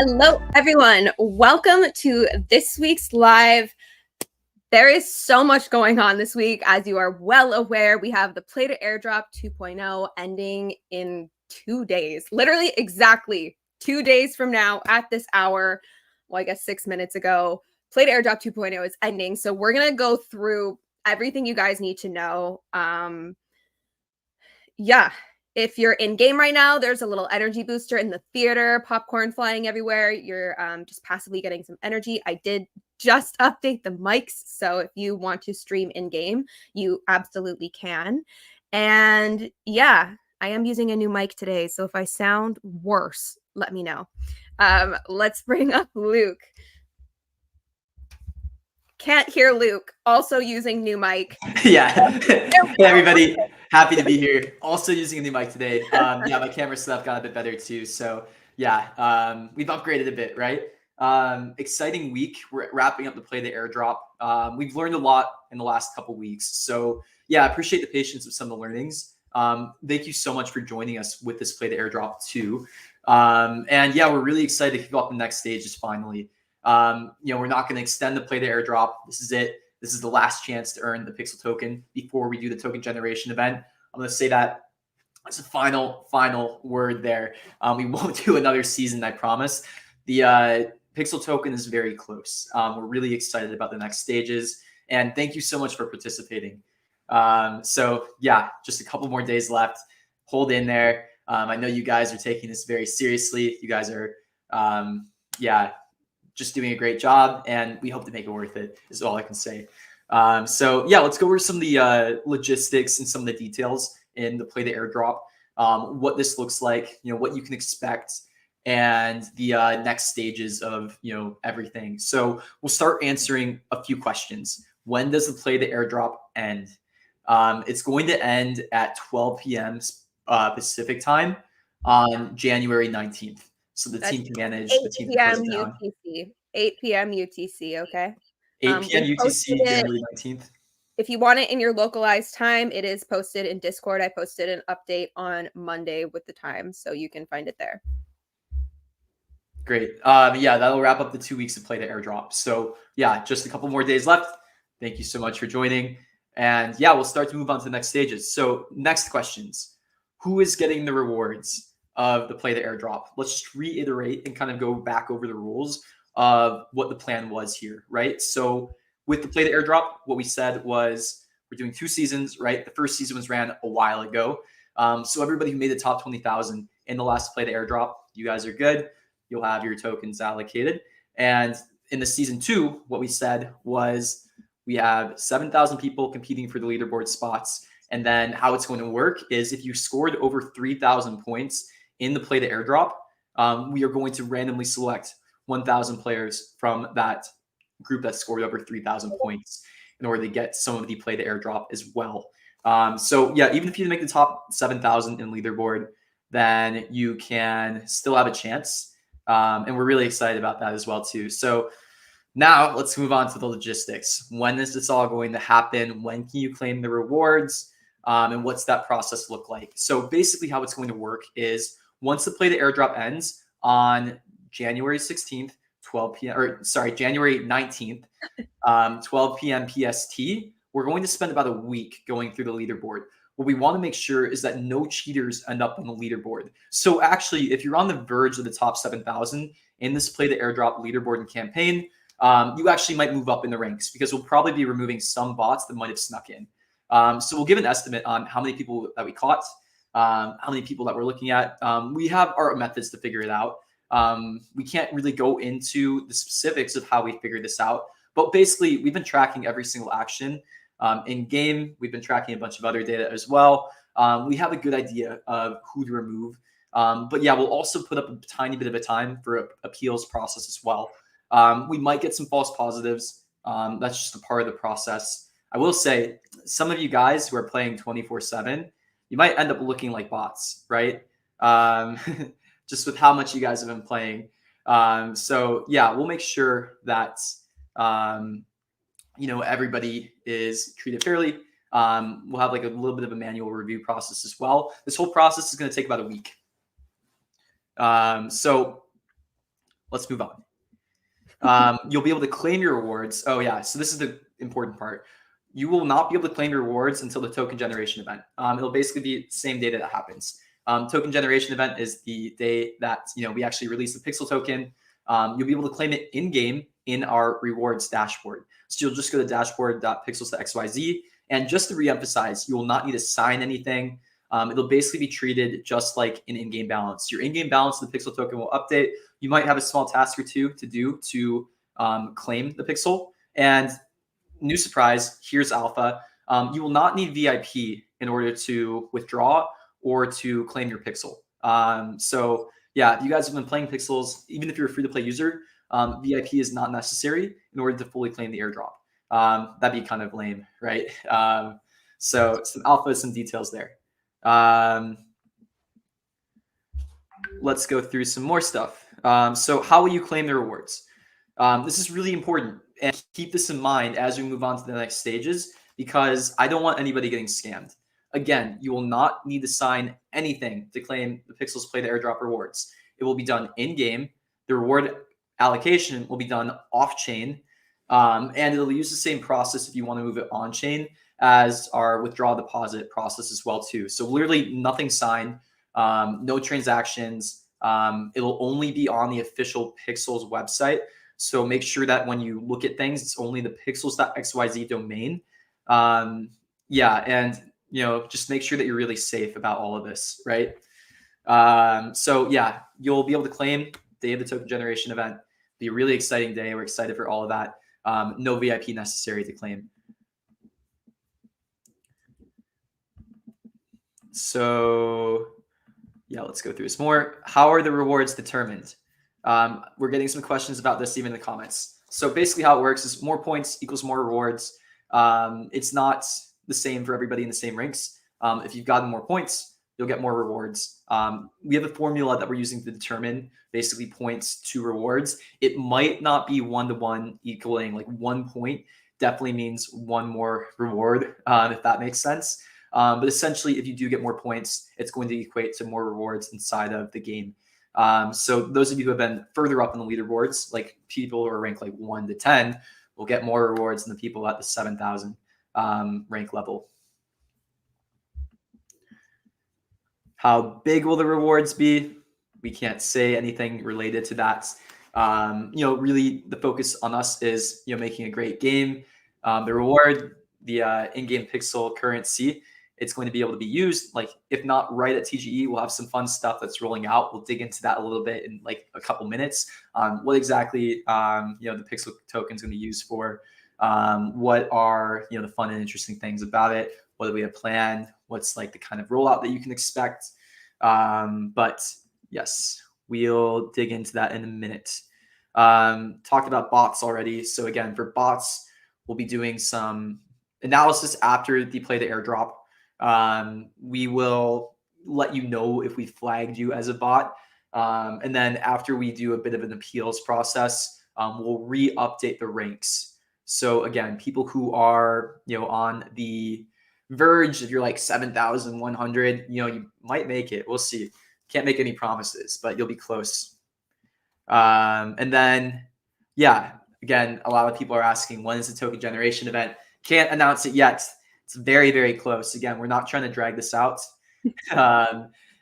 Hello, everyone. Welcome to this week's live. There is so much going on this week. As you are well aware, we have the Play-To-Airdrop 2.0 ending in 2 days. Literally exactly 2 days from now at this hour. Well, I guess 6 minutes ago. Play-To-Airdrop 2.0 is ending. So we're going to go through everything you guys need to know. Yeah. If you're in game right now, there's a little energy booster in the theater, popcorn flying everywhere. You're just passively getting some energy. I did just update the mics, so if you want to stream in game, you absolutely can. And yeah, I am using a new mic today, so if I sound worse, let me know. Let's bring up Luke. Can't hear Luke. Also using new mic. Yeah. Hey, everybody. Happy to be here. Also using a new mic today. Yeah, my camera setup got a bit better too. So yeah, we've upgraded a bit, right? Exciting week. We're wrapping up the Play-To-Airdrop. We've learned a lot in the last couple weeks. So yeah, I appreciate the patience of some of the learnings. Thank you so much for joining us with this Play-To-Airdrop too. And yeah, we're really excited to kick off the next stages finally. We're not going to extend the Play-To-Airdrop. This is it. This is the last chance to earn the Pixel token before we do the token generation event. I'm going to say that it's a final word there. We won't do another season, I promise. The Pixel token is very close. We're really excited about the next stages. And thank you so much for participating. So yeah, just a couple more days left. Hold in there. I know you guys are taking this very seriously. You guys are, just doing a great job, and we hope to make it worth it, is all I can say. So yeah, let's go over some of the logistics and some of the details in the Play-To-Airdrop, what this looks like, what you can expect, and the next stages of everything. So we'll start answering a few questions. When does the Play-To-Airdrop end? It's going to end at 12 p.m. Pacific time on January 19th. So the team can manage the team can close it down. UTC. 8 p.m. UTC, okay? 8 p.m. UTC, January 19th. If you want it in your localized time, it is posted in Discord. I posted an update on Monday with the time, so you can find it there. Great. Yeah, that'll wrap up the 2 weeks of Play-To-Airdrop. So yeah, just a couple more days left. Thank you so much for joining. And yeah, we'll start to move on to the next stages. So next questions. Who is getting the rewards of the Play-To-Airdrop? Let's just reiterate and kind of go back over the rules of what the plan was here, right? So with the Play-To-Airdrop, what we said was we're doing 2 seasons, right? The first season was ran a while ago. So everybody who made the top 20,000 in the last Play-To-Airdrop, you guys are good. You'll have your tokens allocated. And in the season 2, what we said was we have 7,000 people competing for the leaderboard spots. And then how it's going to work is if you scored over 3,000 points in the Play-To-Airdrop, we are going to randomly select 1,000 players from that group that scored over 3,000 points in order to get some of the Play-To-Airdrop as well. So yeah, even if you make the top 7,000 in leaderboard, then you can still have a chance. And we're really excited about that as well too. So now let's move on to the logistics. When is this all going to happen? When can you claim the rewards? And what's that process look like? So basically how it's going to work is once the Play-To-Airdrop ends on January 16th, 12 p.m. or sorry, January 19th, 12 p.m. PST, we're going to spend about a week going through the leaderboard. What we want to make sure is that no cheaters end up on the leaderboard. So actually, if you're on the verge of the top 7,000 in this Play-To-Airdrop leaderboard and campaign, you actually might move up in the ranks because we'll probably be removing some bots that might have snuck in. So we'll give an estimate on how many people that we caught, how many people that we're looking at. We have our methods to figure it out. We can't really go into the specifics of how we figured this out, but basically we've been tracking every single action in game. We've been tracking a bunch of other data as well. We have a good idea of who to remove. But yeah, we'll also put up a tiny bit of a time for appeals process as well. We might get some false positives. That's just a part of the process. I will say some of you guys who are playing 24/7, you might end up looking like bots, right? Just with how much you guys have been playing. So yeah, we'll make sure that, everybody is treated fairly. We'll have like a little bit of a manual review process as well. This whole process is going to take about a week. So let's move on. You'll be able to claim your rewards. Oh yeah, so this is the important part. You will not be able to claim your rewards until the token generation event. It'll basically be the same day that it happens. Token generation event is the day that we actually release the pixel token. You'll be able to claim it in game in our rewards dashboard. So you'll just go to dashboard.pixels.xyz, and just to reemphasize, you will not need to sign anything. It'll basically be treated just like an in-game balance. Your in-game balance of the pixel token will update. You might have a small task or two to do to claim the pixel. And new surprise, here's alpha. You will not need VIP in order to withdraw or to claim your pixel. So yeah, if you guys have been playing pixels, even if you're a free-to-play user, VIP is not necessary in order to fully claim the airdrop. That'd be kind of lame, right? So some alpha, some details there. Let's go through some more stuff. So how will you claim the rewards? This is really important, and keep this in mind as we move on to the next stages, because I don't want anybody getting scammed. Again, you will not need to sign anything to claim the Pixels Play to Airdrop rewards. It will be done in-game. The reward allocation will be done off-chain, and it'll use the same process if you want to move it on-chain as our withdraw deposit process as well too. So literally nothing signed, no transactions. It'll only be on the official Pixels website. So make sure that when you look at things, it's only the pixels.xyz domain. Yeah, and just make sure that you're really safe about all of this, right? So yeah, you'll be able to claim day of the token generation event. Be a really exciting day. We're excited for all of that. No VIP necessary to claim. So yeah, let's go through this more. How are the rewards determined? We're getting some questions about this even in the comments. So basically how it works is more points equals more rewards. It's not the same for everybody in the same ranks. If you've gotten more points, you'll get more rewards. We have a formula that we're using to determine basically points to rewards. It might not be one-to-one equaling, like 1 point definitely means one more reward, if that makes sense. But essentially, if you do get more points, it's going to equate to more rewards inside of the game. So those of you who have been further up in the leaderboards, like people who are ranked like 1 to 10, will get more rewards than the people at the 7,000 rank level. How big will the rewards be? We can't say anything related to that. Really the focus on us is, making a great game. The reward, the in-game pixel currency, it's going to be able to be used, like if not right at TGE, we'll have some fun stuff that's rolling out. We'll dig into that a little bit in like a couple minutes on what exactly, the pixel token is going to be used for. What are, the fun and interesting things about it? What do we have planned? What's like the kind of rollout that you can expect? But yes, we'll dig into that in a minute. Talked about bots already. So again, for bots, we'll be doing some analysis after the play to airdrop. We will let you know if we flagged you as a bot. And then after we do a bit of an appeals process, we'll re-update the ranks. So again, people who are, on the verge, if you're like 7,100, you might make it. We'll see. Can't make any promises, but you'll be close. And then, yeah, again, a lot of people are asking, when is the token generation event? Can't announce it yet. It's very, very close. Again, we're not trying to drag this out.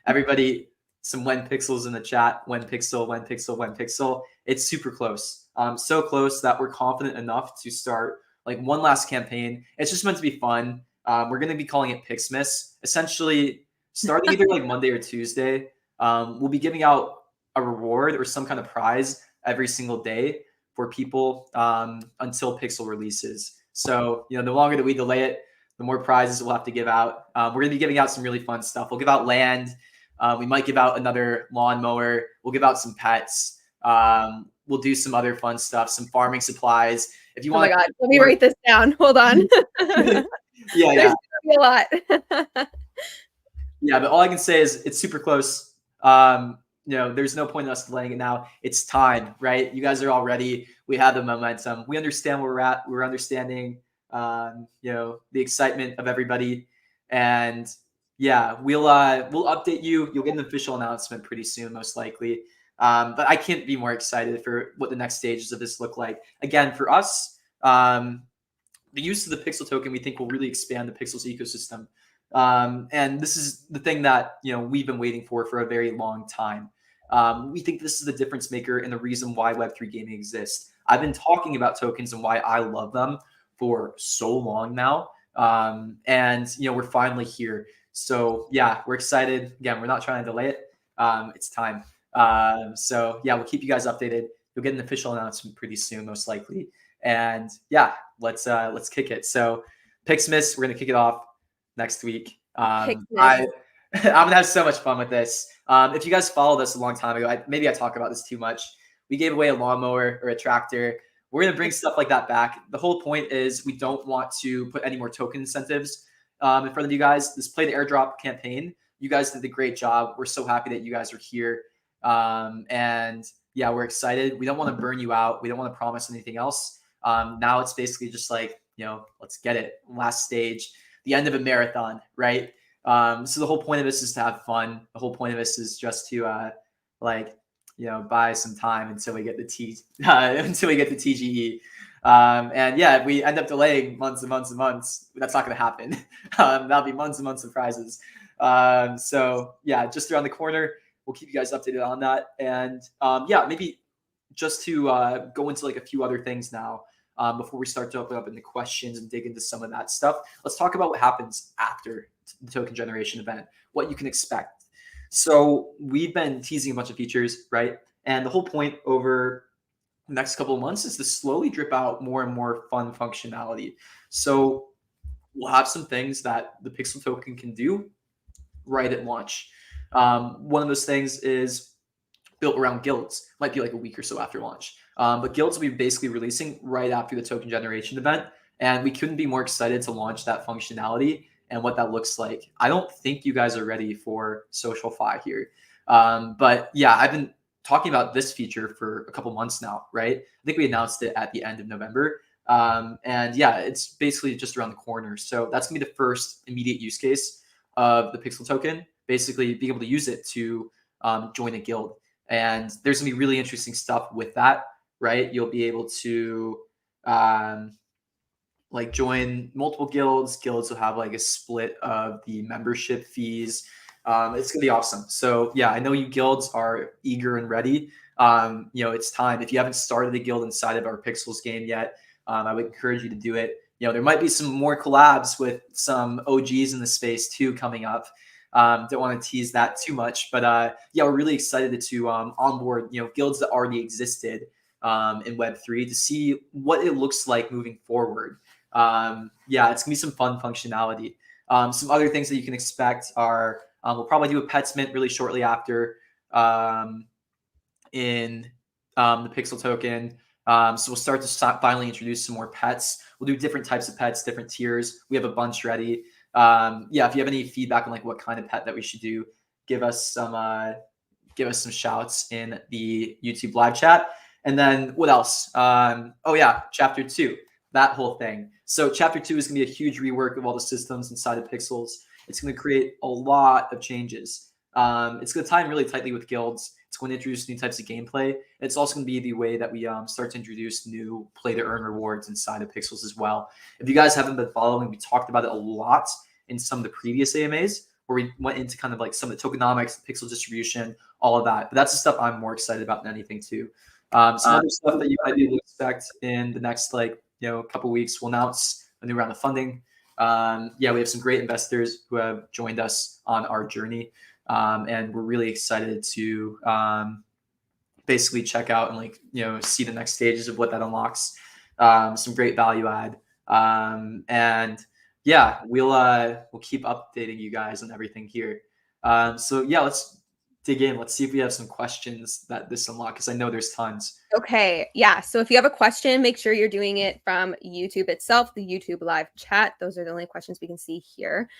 Everybody, some when pixels in the chat. When pixel, when pixel, when pixel. It's super close. So close that we're confident enough to start like one last campaign. It's just meant to be fun. We're going to be calling it Pixmas. Essentially, starting either like Monday or Tuesday, we'll be giving out a reward or some kind of prize every single day for people until Pixel releases. So, the longer that we delay it, the more prizes we'll have to give out. We're going to be giving out some really fun stuff. We'll give out land. We might give out another lawnmower. We'll give out some pets. We'll do some other fun stuff, some farming supplies. If you want, oh my God, let me write this down. Hold on. yeah. There's gonna be a lot. Yeah, but all I can say is it's super close. There's no point in us delaying it now. It's time, right? You guys are all ready. We have the momentum. We understand where we're at. We're understanding, the excitement of everybody. And yeah, we'll update you. You'll get an official announcement pretty soon, most likely. But I can't be more excited for what the next stages of this look like. Again, for us, the use of the Pixel token, we think will really expand the Pixels ecosystem. And this is the thing that we've been waiting for a very long time. We think this is the difference maker and the reason why Web3 gaming exists. I've been talking about tokens and why I love them for so long now. And we're finally here. So yeah, we're excited. Again, we're not trying to delay it. It's time. So yeah, we'll keep you guys updated. You'll get an official announcement pretty soon, most likely. And yeah, let's kick it. So Pixmas, we're gonna kick it off next week. I'm gonna have so much fun with this. If you guys followed us a long time ago, maybe I talk about this too much. We gave away a lawnmower or a tractor. We're gonna bring stuff like that back. The whole point is we don't want to put any more token incentives in front of you guys. This Play to Airdrop campaign, you guys did a great job. We're so happy that you guys are here. And yeah, we're excited. We don't want to burn you out. We don't want to promise anything else. Now it's basically just like, let's get it. Last stage, the end of a marathon, right? So the whole point of this is to have fun. The whole point of this is just to buy some time until we get the TGE. And yeah, if we end up delaying months and months and months, that's not going to happen. That'll be months and months of prizes. So yeah, just around the corner. We'll keep you guys updated on that. And yeah, maybe just to go into like a few other things now before we start to open up into questions and dig into some of that stuff. Let's talk about what happens after the token generation event, what you can expect. So we've been teasing a bunch of features, right? And the whole point over the next couple of months is to slowly drip out more and more fun functionality. So we'll have some things that the Pixel token can do right at launch. One of those things is built around guilds. Might be like a week or so after launch. But guilds will be basically releasing right after the token generation event. And we couldn't be more excited to launch that functionality and what that looks like. I don't think you guys are ready for social fi here. But yeah, I've been talking about this feature for a couple months now, right? I think we announced it at the end of November. And yeah, it's basically just around the corner. So that's gonna be the first immediate use case of the Pixel token, basically being able to use it to join a guild. And there's gonna be really interesting stuff with that, right? You'll be able to like join multiple guilds. Guilds will have like a split of the membership fees. It's gonna be awesome. So yeah, I know you guilds are eager and ready. It's time. If you haven't started a guild inside of our Pixels game yet, I would encourage you to do it. There might be some more collabs with some OGs in the space too coming up. Don't want to tease that too much, but yeah, we're really excited to onboard guilds that already existed in Web3 to see what it looks like moving forward. Yeah, it's gonna be some fun functionality. Some other things that you can expect are we'll probably do a pets mint really shortly after in the Pixel token. So we'll start to finally introduce some more pets. We'll do different types of pets, different tiers. We have a bunch ready. Yeah, if you have any feedback on like what kind of pet that we should do, give us some shouts in the YouTube live chat. And then what else? Oh yeah, chapter 2, that whole thing. So chapter 2 is gonna be a huge rework of all the systems inside of Pixels. It's gonna create a lot of changes. It's gonna tie in really tightly with guilds. It's going to introduce new types of gameplay. It's also going to be the way that we start to introduce new play-to-earn rewards inside of Pixels as well. If you guys haven't been following, we talked about it a lot in some of the previous AMAs, where we went into kind of like some of the tokenomics, pixel distribution, all of that. But that's the stuff I'm more excited about than anything too. Some other stuff that you might be able to expect in the next couple weeks. We'll announce a new round of funding. Yeah, we have some great investors who have joined us on our journey. And we're really excited to basically check out and see the next stages of what that unlocks. Some great value add, and yeah, we'll keep updating you guys on everything here. So yeah, let's dig in. Let's see if we have some questions that this unlock, because I know there's tons. Okay, yeah. So if you have a question, make sure you're doing it from YouTube itself, the YouTube live chat. Those are the only questions we can see here.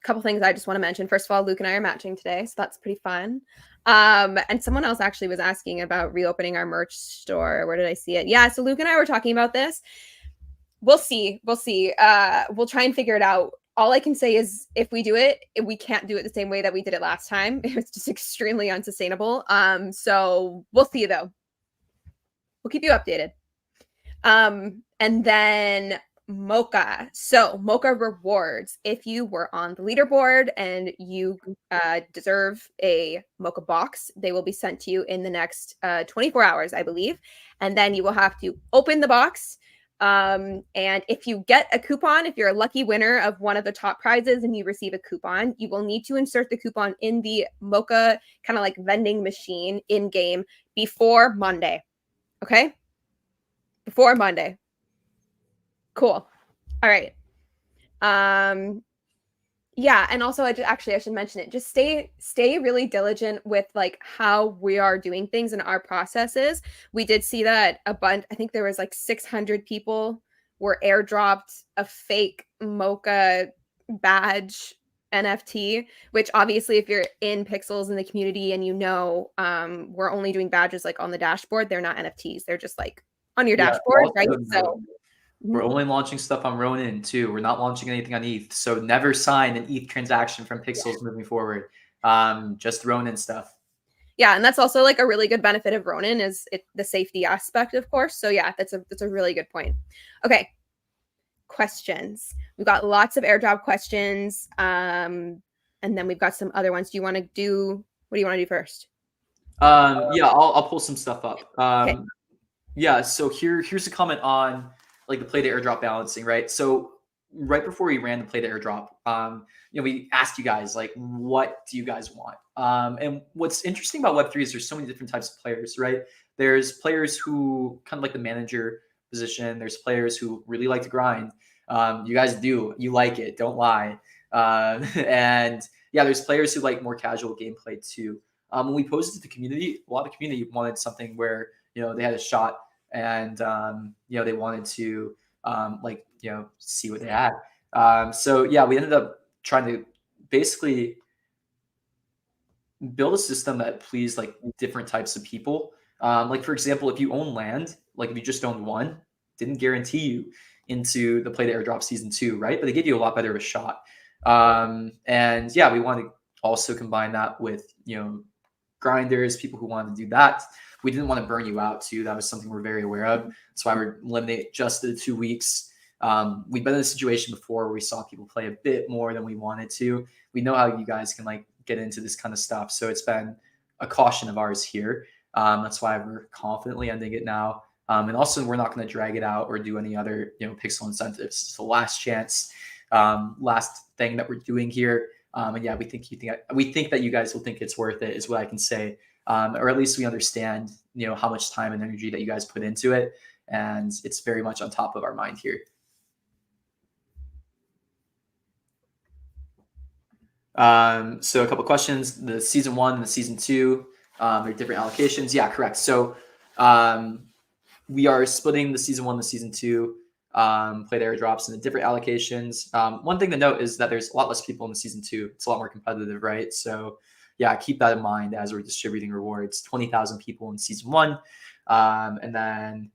Couple things I just want to mention. First of all, Luke and I are matching today, so that's pretty fun. And someone else actually was asking about reopening our merch store. Where did I see it? Yeah, so Luke and I were talking about this. We'll see. We'll try and figure it out. all I can say is if we do it, we can't do it the same way that we did it last time. It was just extremely unsustainable. So we'll see though. We'll keep you updated. And then Mocha. So Mocha rewards. If you were on the leaderboard and you deserve a Mocha box, they will be sent to you in the next 24 hours, I believe. And then you will have to open the box. And if you get a coupon, if you're a lucky winner of one of the top prizes and you receive a coupon, you will need to insert the coupon in the Mocha kind of like vending machine in game before Monday. Okay? Before Monday. Cool. All right. Yeah, and also I should mention it. Just stay really diligent with like how we are doing things in our processes. We did see that a bunch, I think there was like 600 people were airdropped a fake Mocha badge NFT, which obviously if you're in Pixels in the community and we're only doing badges like on the dashboard, they're not NFTs. They're just like on your dashboard, right? So we're only launching stuff on Ronin too. We're not launching anything on ETH. So never sign an ETH transaction from Pixels moving forward. Just Ronin stuff. Yeah, and that's also like a really good benefit of Ronin is the safety aspect, of course. So yeah, that's a really good point. Okay, questions. We've got lots of airdrop questions, and then we've got some other ones. What do you want to do first? Yeah, I'll pull some stuff up. Okay. Yeah, so here's a comment on like the play to airdrop balancing, right? So right before we ran the play to airdrop, we asked you guys like, what do you guys want? And what's interesting about Web3 is there's so many different types of players, right? There's players who kind of like the manager position. There's players who really like to grind. You guys do, you like it, don't lie. And yeah, there's players who like more casual gameplay too. When we posted to the community, a lot of the community wanted something where they had a shot and they wanted to see what they had. So yeah, we ended up trying to basically build a system that pleased like different types of people. Like for example, if you own land, like if you just owned one, didn't guarantee you into the play to airdrop season 2, right? But they give you a lot better of a shot. And yeah, we want to also combine that with grinders, people who want to do that. We didn't want to burn you out too. That was something we're very aware of. That's why we're limiting just to the 2 weeks. We've been in a situation before where we saw people play a bit more than we wanted to. We know how you guys can like get into this kind of stuff. So it's been a caution of ours here. That's why we're confidently ending it now. And also we're not going to drag it out or do any other, pixel incentives. It's the last chance, last thing that we're doing here. And yeah, we think that you guys will think it's worth it is what I can say. Or at least we understand, how much time and energy that you guys put into it. And it's very much on top of our mind here. So a couple questions, the season 1 and the season 2, they're different allocations. Yeah, correct. So we are splitting the season 1 and the season 2 play to airdrops into different allocations. One thing to note is that there's a lot less people in the season 2. It's a lot more competitive, right? So yeah, keep that in mind as we're distributing rewards. 20,000 people in season 1, and then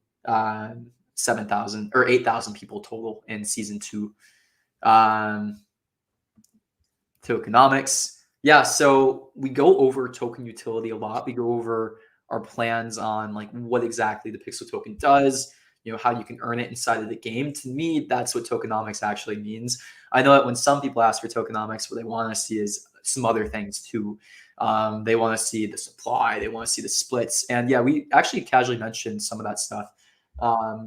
7,000 or 8,000 people total in season 2. Tokenomics. Yeah, so we go over token utility a lot. We go over our plans on like what exactly the Pixel token does, how you can earn it inside of the game. To me, that's what tokenomics actually means. I know that when some people ask for tokenomics, what they want to see is some other things too. They want to see the supply, they want to see the splits. And yeah, we actually casually mentioned some of that stuff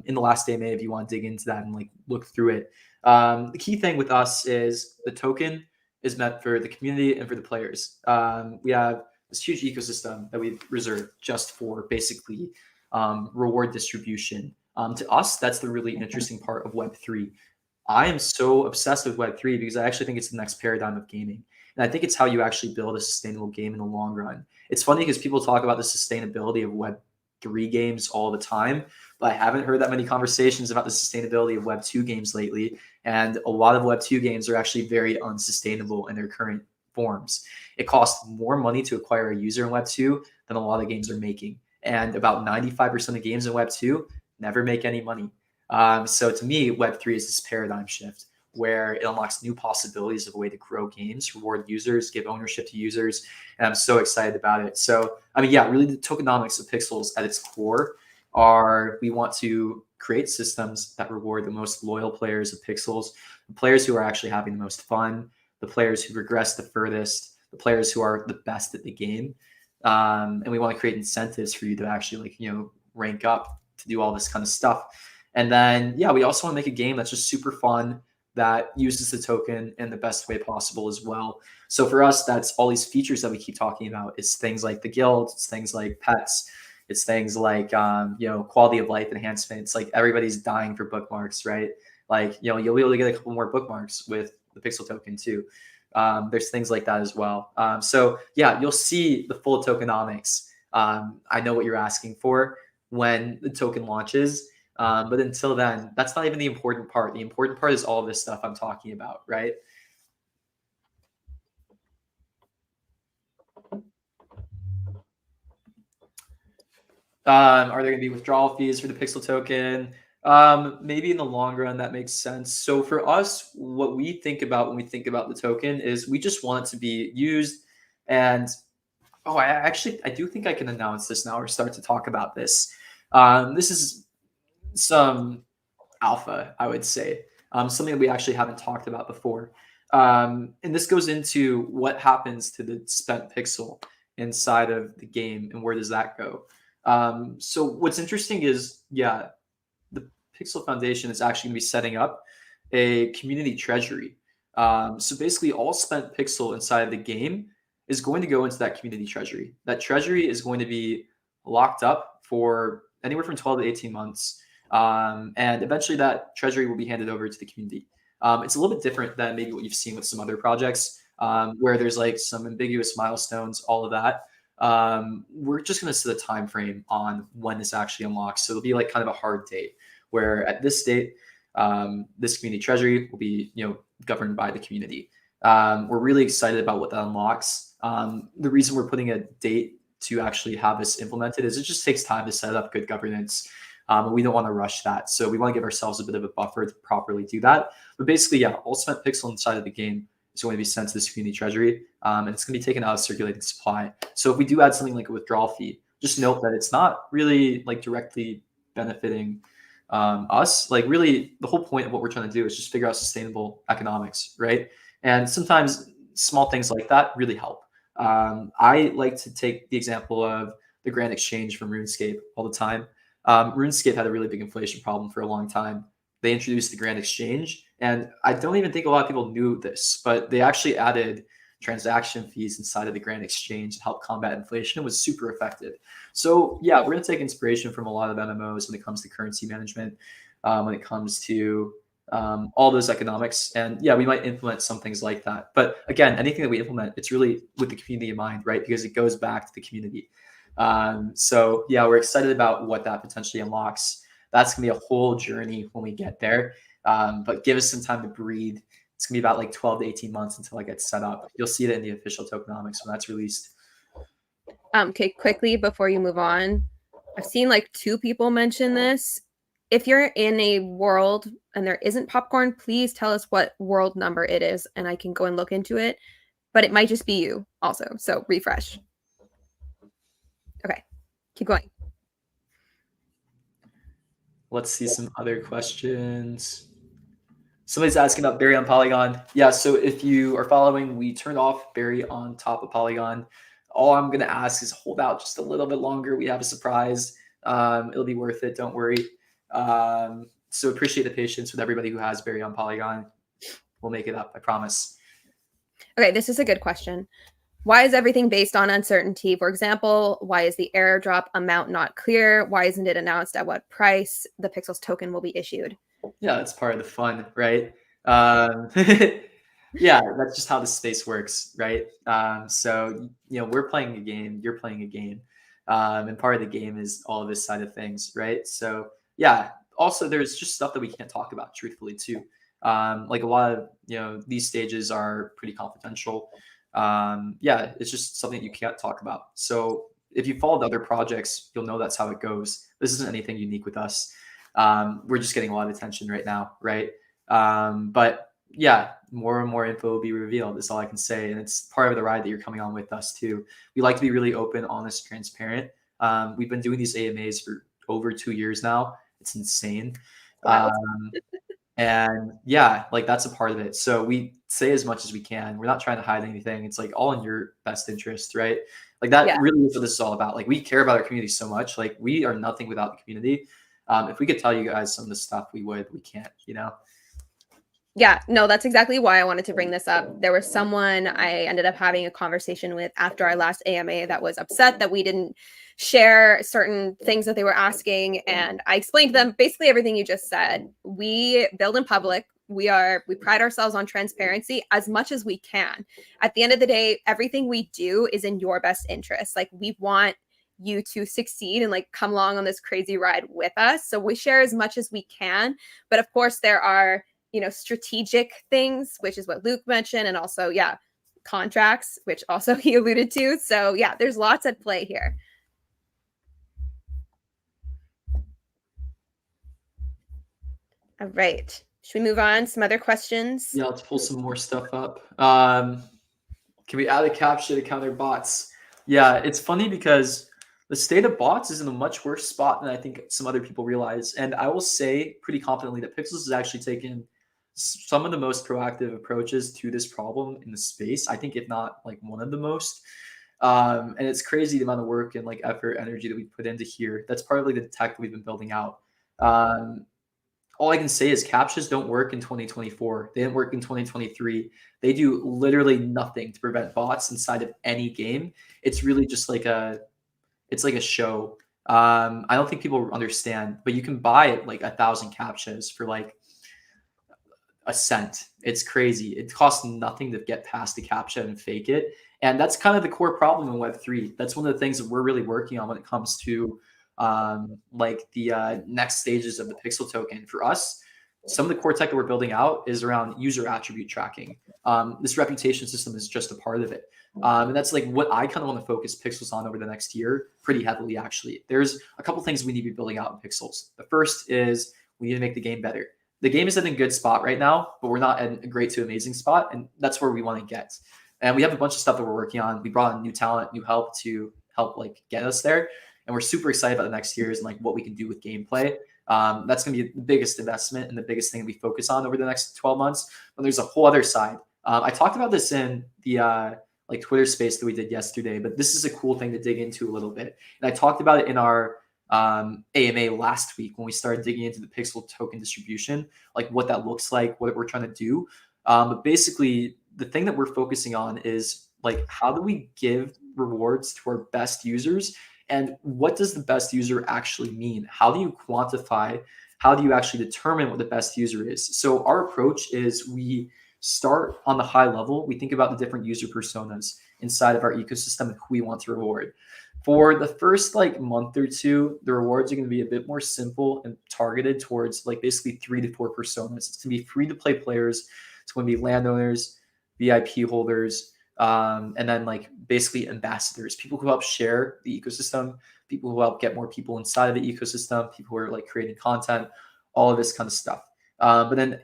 in the last AMA if you want to dig into that and like look through it. The key thing with us is the token is meant for the community and for the players. We have this huge ecosystem that we've reserved just for basically reward distribution. To us, that's the really interesting part of Web3. I am so obsessed with Web3 because I actually think it's the next paradigm of gaming. And I think it's how you actually build a sustainable game in the long run. It's funny because people talk about the sustainability of Web3 games all the time, but I haven't heard that many conversations about the sustainability of Web2 games lately. And a lot of Web2 games are actually very unsustainable in their current forms. It costs more money to acquire a user in Web2 than a lot of games are making. And about 95% of games in Web2 never make any money. So to me, Web3 is this paradigm shift. where it unlocks new possibilities of a way to grow games, reward users, give ownership to users. And I'm so excited about it. So, I mean, yeah, really the tokenomics of Pixels at its core are we want to create systems that reward the most loyal players of Pixels, the players who are actually having the most fun, the players who regress the furthest, the players who are the best at the game. And we want to create incentives for you to actually rank up to do all this kind of stuff. And then, yeah, we also want to make a game that's just super fun, that uses the token in the best way possible as well. So for us, that's all these features that we keep talking about. It's things like the guild, it's things like pets, it's things like quality of life enhancements. Like everybody's dying for bookmarks, right? Like you'll be able to get a couple more bookmarks with the Pixel token too. There's things like that as well. So yeah, you'll see the full tokenomics. I know what you're asking for when the token launches. But until then, that's not even the important part. The important part is all of this stuff I'm talking about, right? Are there going to be withdrawal fees for the Pixel token? Maybe in the long run, that makes sense. So for us, what we think about when we think about the token is we just want it to be used. And I do think I can announce this now or start to talk about this. This is some alpha, I would say, something that we actually haven't talked about before. And this goes into what happens to the spent pixel inside of the game and where does that go. So what's interesting is, yeah, the Pixel Foundation is actually going to be setting up a community treasury. So basically all spent pixel inside of the game is going to go into that community treasury. That treasury is going to be locked up for anywhere from 12 to 18 months. And eventually that treasury will be handed over to the community. It's a little bit different than maybe what you've seen with some other projects, where there's like some ambiguous milestones, all of that. We're just going to set a time frame on when this actually unlocks. So it'll be like kind of a hard date where at this date, this community treasury will be governed by the community. We're really excited about what that unlocks. The reason we're putting a date to actually have this implemented is it just takes time to set up good governance. We don't want to rush that. So we want to give ourselves a bit of a buffer to properly do that. But basically, yeah, all spent pixel inside of the game is going to be sent to this community treasury, and it's going to be taken out of circulating supply. So if we do add something like a withdrawal fee, just note that it's not really like directly benefiting us. Like really, the whole point of what we're trying to do is just figure out sustainable economics, right? And sometimes small things like that really help. I like to take the example of the Grand Exchange from RuneScape all the time. RuneScape had a really big inflation problem for a long time. They introduced the Grand Exchange, and I don't even think a lot of people knew this, but they actually added transaction fees inside of the Grand Exchange to help combat inflation. It was super effective. So yeah, we're going to take inspiration from a lot of MMOs when it comes to currency management, when it comes to all those economics. And yeah, we might implement some things like that. But again, anything that we implement, it's really with the community in mind, right? Because it goes back to the community. So yeah, we're excited about what that potentially unlocks. That's gonna be a whole journey when we get there. But give us some time to breathe. It's gonna be about like 12 to 18 months until I get set up. You'll see it in the official tokenomics when that's released. Okay, quickly before you move on, I've seen like 2 people mention this. If you're in a world and there isn't popcorn, please tell us what world number it is and I can go and look into it. But it might just be you also. So refresh. Okay, keep going. Let's see some other questions. Somebody's asking about Barry on Polygon. Yeah, so if you are following, we turned off Barry on top of Polygon. All I'm going to ask is hold out just a little bit longer. We have a surprise. It'll be worth it. Don't worry. So appreciate the patience with everybody who has Barry on Polygon. We'll make it up. I promise. Okay, this is a good question. Why is everything based on uncertainty? For example, why is the airdrop amount not clear? Why isn't it announced at what price the Pixels token will be issued? Yeah, that's part of the fun, right? Yeah, that's just how the space works, right? So we're playing a game, you're playing a game, and part of the game is all of this side of things, right? So yeah. Also, there's just stuff that we can't talk about, truthfully, too. Like a lot of these stages are pretty confidential. Yeah, it's just something you can't talk about. So if you followed other projects, you'll know that's how it goes. This isn't anything unique with us. We're just getting a lot of attention right now, right? But yeah, more and more info will be revealed. That's all I can say. And it's part of the ride that you're coming on with us too. We like to be really open, honest, transparent. We've been doing these AMAs for over 2 years now. It's insane. Wild. And yeah, like that's a part of it. So we say as much as we can. We're not trying to hide anything. It's like all in your best interest, right? Like that Yeah. really is what this is all about. Like we care about our community so much. Like we are nothing without the community. If we could tell you guys some of the stuff, we would. We can't, you know? Yeah, no, that's exactly why I wanted to bring this up. There was someone I ended up having a conversation with after our last AMA that was upset that we didn't share certain things that they were asking. And I explained to them basically everything you just said. We build in public. We pride ourselves on transparency as much as we can. At the end of the day, everything we do is in your best interest. Like we want you to succeed and like come along on this crazy ride with us. So we share as much as we can. But of course, there are strategic things, which is what Luke mentioned, and also, yeah, contracts, which also he alluded to. So yeah, there's lots at play here. All right. Should we move on? Some other questions? Yeah, let's pull some more stuff up. Can we add a captcha to counter bots? Yeah, it's funny because the state of bots is in a much worse spot than I think some other people realize. And I will say pretty confidently that Pixels has actually taken some of the most proactive approaches to this problem in the space. I think if not like one of the most. And it's crazy the amount of work and like effort, energy that we put into here. That's part of like the tech that we've been building out. All I can say is captchas don't work in 2024. They didn't work in 2023. They do literally nothing to prevent bots inside of any game. It's really just like it's like a show. I don't think people understand, but you can buy like 1,000 captchas for like a cent. It's crazy. It costs nothing to get past the captcha and fake it. And that's kind of the core problem in Web3. That's one of the things that we're really working on when it comes to like the next stages of the Pixel token. For us, some of the core tech that we're building out is around user attribute tracking. This reputation system is just a part of it. And that's like what I kind of want to focus Pixels on over the next year pretty heavily, actually. There's a couple things we need to be building out in Pixels. The first is we need to make the game better. The game is in a good spot right now, but we're not in a great to amazing spot. And that's where we want to get. And we have a bunch of stuff that we're working on. We brought in new talent, new help to help like get us there. And we're super excited about the next years and like what we can do with gameplay. That's going to be the biggest investment and the biggest thing we focus on over the next 12 months. But there's a whole other side. I talked about this in the like Twitter space that we did yesterday, but this is a cool thing to dig into a little bit. And I talked about it in our AMA last week when we started digging into the Pixel token distribution, like what that looks like, what we're trying to do. But basically, the thing that we're focusing on is like, how do we give rewards to our best users? And what does the best user actually mean? How do you quantify? How do you actually determine what the best user is? So our approach is we start on the high level. We think about the different user personas inside of our ecosystem who we want to reward. For the first like month or two, the rewards are going to be a bit more simple and targeted towards like basically 3 to 4 personas. It's going to be free to play players. It's going to be landowners, VIP holders, and then like basically ambassadors, people who help share the ecosystem, people who help get more people inside of the ecosystem, people who are like creating content, all of this kind of stuff. But then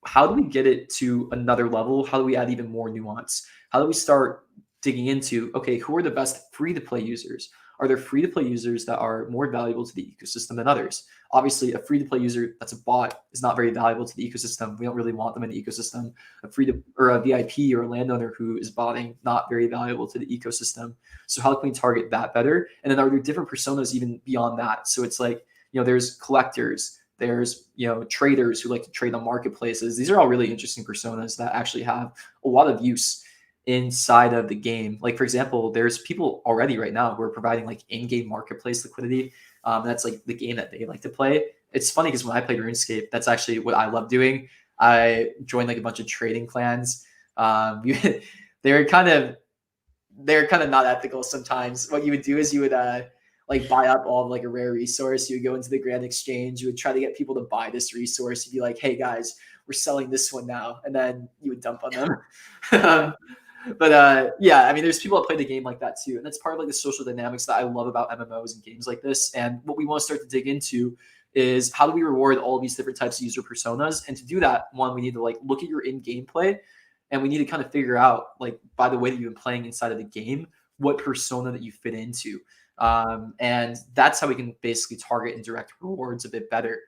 how do we get it to another level? How do we add even more nuance? How do we start digging into, okay, who are the best free-to-play users? Are there free-to-play users that are more valuable to the ecosystem than others? Obviously, a free-to-play user that's a bot is not very valuable to the ecosystem. We don't really want them in the ecosystem. A VIP or a landowner who is botting, not very valuable to the ecosystem. So how can we target that better? And then are there different personas even beyond that? So it's like, there's collectors, there's traders who like to trade on marketplaces. These are all really interesting personas that actually have a lot of use inside of the game. Like for example, there's people already right now who are providing like in-game marketplace liquidity. That's like the game that they like to play. It's funny because when I played RuneScape, that's actually what I love doing. I joined like a bunch of trading clans. They're kind of not ethical sometimes. What you would do is you would like buy up all of like a rare resource. You would go into the grand exchange. You would try to get people to buy this resource. You'd be like, hey guys, we're selling this one now. And then you would dump on them. But yeah, I mean, there's people that play the game like that too. And that's part of like the social dynamics that I love about MMOs and games like this. And what we want to start to dig into is how do we reward all these different types of user personas? And to do that, one, we need to like look at your in-game play, and we need to kind of figure out, like, by the way that you've been playing inside of the game, what persona that you fit into. And that's how we can basically target and direct rewards a bit better.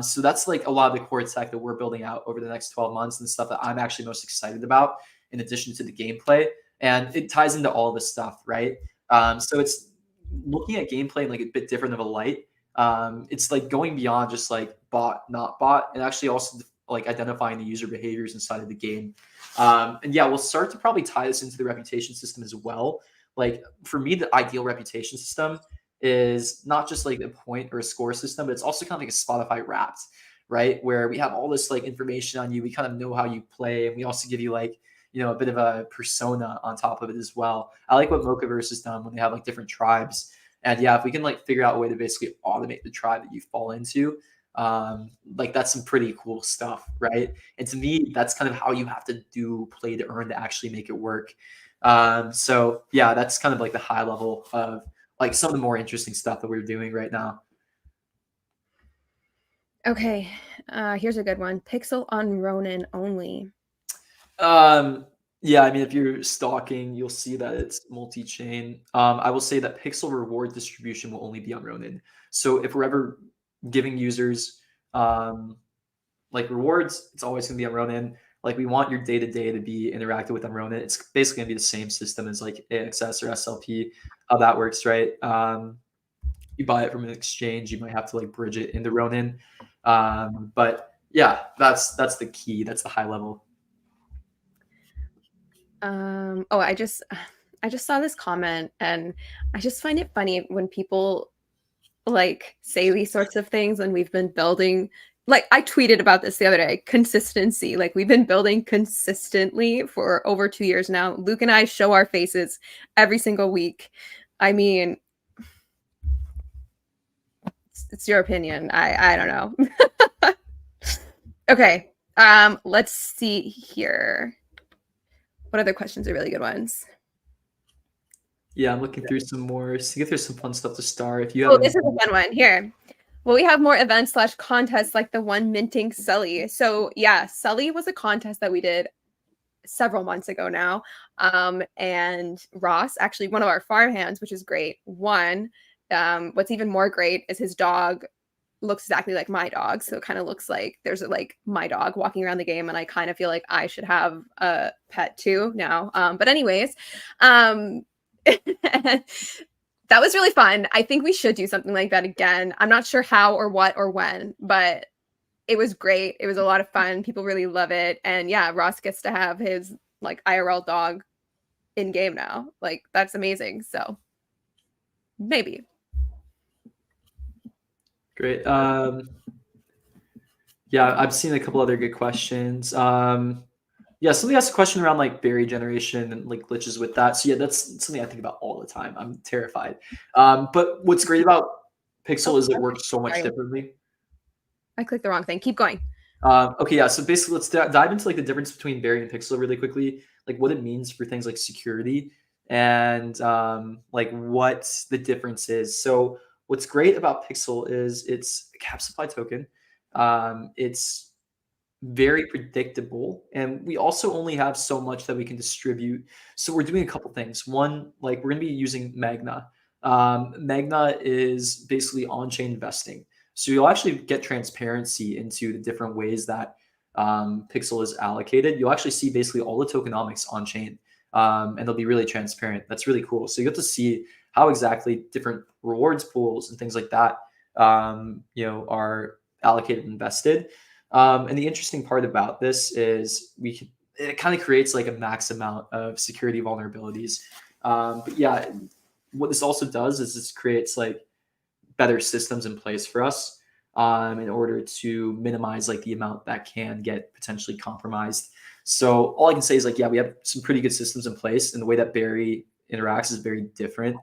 So that's like a lot of the core tech that we're building out over the next 12 months and stuff that I'm actually most excited about, in addition to the gameplay. And it ties into all this stuff, right? So it's looking at gameplay in like a bit different of a light. It's like going beyond just like bot, not bot, and actually also like identifying the user behaviors inside of the game. And yeah, we'll start to probably tie this into the reputation system as well. Like for me, the ideal reputation system is not just like a point or a score system, but it's also kind of like a Spotify Wrapped, right? Where we have all this like information on you. We kind of know how you play, and we also give you like, you know, a bit of a persona on top of it as well. I like what Mochaverse has done when they have like different tribes. And yeah, if we can like figure out a way to basically automate the tribe that you fall into, like that's some pretty cool stuff, right? And to me, that's kind of how you have to do play to earn to actually make it work. So yeah, that's kind of like the high level of like some of the more interesting stuff that we're doing right now. Okay, here's a good one. Pixel on Ronin only. Yeah, I mean, if you're stalking, you'll see that it's multi-chain. I will say that pixel reward distribution will only be on Ronin. So if we're ever giving users like rewards, it's always going to be on Ronin. Like we want your day-to-day to be interacted with on Ronin. It's basically going to be the same system as like AXS or SLP, how that works, right? You buy it from an exchange, you might have to like bridge it into Ronin. But yeah, that's the key. That's the high level. Oh, I just saw this comment, and I just find it funny when people like say these sorts of things, and we've been building, like I tweeted about this the other day, consistency. Like we've been building consistently for over 2 years now. Luke and I show our faces every single week. I mean, it's your opinion. I don't know. Okay. Let's see here. What other questions are really good ones? Yeah, I'm looking through some more. See if there's some fun stuff to start. If you have, Oh, this is a fun one here. Will we have more events / contests like the one minting Sully? So yeah, Sully was a contest that we did several months ago now. And Ross, actually one of our farmhands, which is great, won. What's even more great is his dog looks exactly like my dog. So it kind of looks like there's like my dog walking around the game, and I kind of feel like I should have a pet too now. But anyways, that was really fun. I think we should do something like that again. I'm not sure how or what or when, but it was great. It was a lot of fun. People really love it. And yeah, Ross gets to have his like IRL dog in game now. Like that's amazing. So maybe. great. Yeah, I've seen a couple other good questions. Yeah, somebody asked a question around like berry generation and like glitches with that. So yeah, that's something I think about all the time. I'm terrified. But what's great about Pixel is it works so much differently. I clicked the wrong thing. Keep going. Okay, yeah. So basically, let's dive into like the difference between berry and pixel really quickly, like what it means for things like security and like what the difference is. So what's great about pixel is it's a cap supply token. It's very predictable, and we also only have so much that we can distribute. So we're doing a couple things. One, like we're going to be using Magna. Magna is basically on-chain investing. So you'll actually get transparency into the different ways that Pixel is allocated. You'll actually see basically all the tokenomics on chain, and they'll be really transparent. That's really cool. So you get to see how exactly different rewards pools and things like that, you know, are allocated and invested. And the interesting part about this is it kind of creates like a max amount of security vulnerabilities. But yeah, what this also does is this creates like better systems in place for us in order to minimize like the amount that can get potentially compromised. So all I can say is like, yeah, we have some pretty good systems in place, and the way that Berry interacts is very different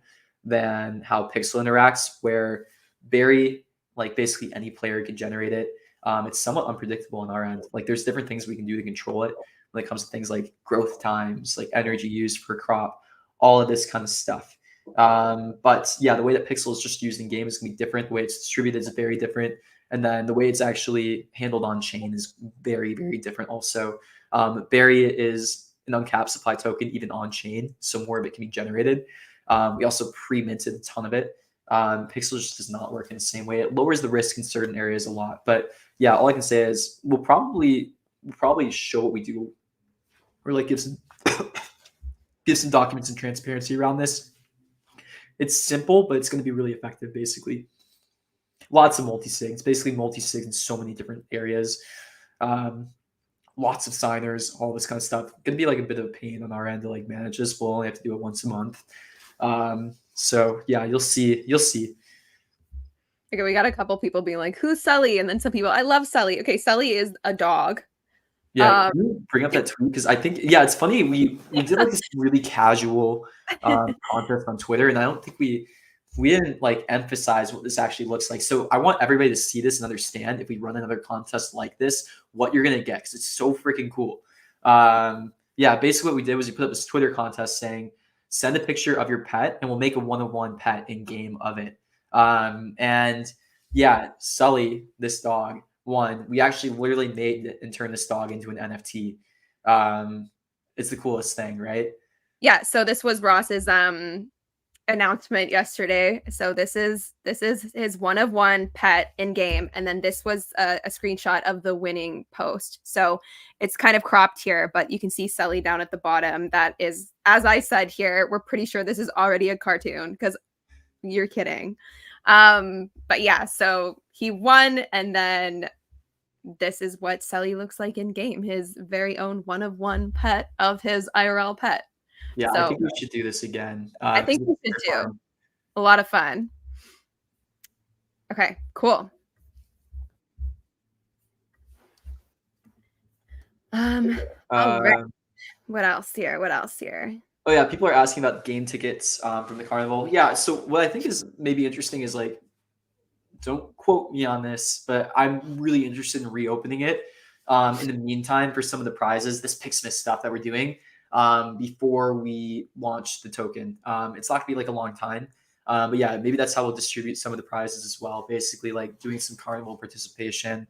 than how Pixel interacts, where Berry, like basically any player can generate it. It's somewhat unpredictable on our end. Like there's different things we can do to control it when it comes to things like growth times, like energy used per crop, all of this kind of stuff. But yeah, the way that pixel is just used in game is going to be different. The way it's distributed is very different. And then the way it's actually handled on chain is very, very different also. Berry is an uncapped supply token, even on chain. So more of it can be generated. We also pre-minted a ton of it. Pixel just does not work in the same way. It lowers the risk in certain areas a lot. But yeah, all I can say is we'll probably show what we do, or like give some give some documents and transparency around this. It's simple, but it's going to be really effective. Basically, lots of multi-sigs. Basically, multi-sig in so many different areas. Lots of signers, all this kind of stuff. Going to be like a bit of a pain on our end to like manage this. We'll only have to do it once a month. So yeah, you'll see. Okay, we got a couple people being like, "Who's Sully?" And then some people, "I love Sully." Okay, Sully is a dog. Yeah, can you bring up that tweet? Because I think, yeah, it's funny. We did like this really casual contest on Twitter, and I don't think we didn't like emphasize what this actually looks like. So I want everybody to see this and understand if we run another contest like this, what you're gonna get, because it's so freaking cool. Yeah, basically what we did was we put up this Twitter contest saying, send a picture of your pet, and we'll make a 1-of-1 pet in game of it. And yeah, Sully, this dog, won. We actually literally made it and turned this dog into an NFT. It's the coolest thing, right? Yeah, so this was Ross's announcement yesterday. So this is his 1-of-1 pet in game, and then this was a screenshot of the winning post. So it's kind of cropped here, but you can see Sully down at the bottom. That is, as I said here, we're pretty sure this is already a cartoon because you're kidding. But yeah, so he won, and then this is what Sully looks like in game, his very own 1-of-1 pet of his IRL pet. Yeah, So I think we should do this again. I think we should too. A lot of fun. Okay, cool. All right. What else here? Oh yeah, people are asking about game tickets from the Carnival. Yeah, so what I think is maybe interesting is like, don't quote me on this, but I'm really interested in reopening it. In the meantime, for some of the prizes, this Pixmas stuff that we're doing before we launch the token. It's not gonna be like a long time, but yeah, maybe that's how we'll distribute some of the prizes as well. Basically, like doing some Carnival participation.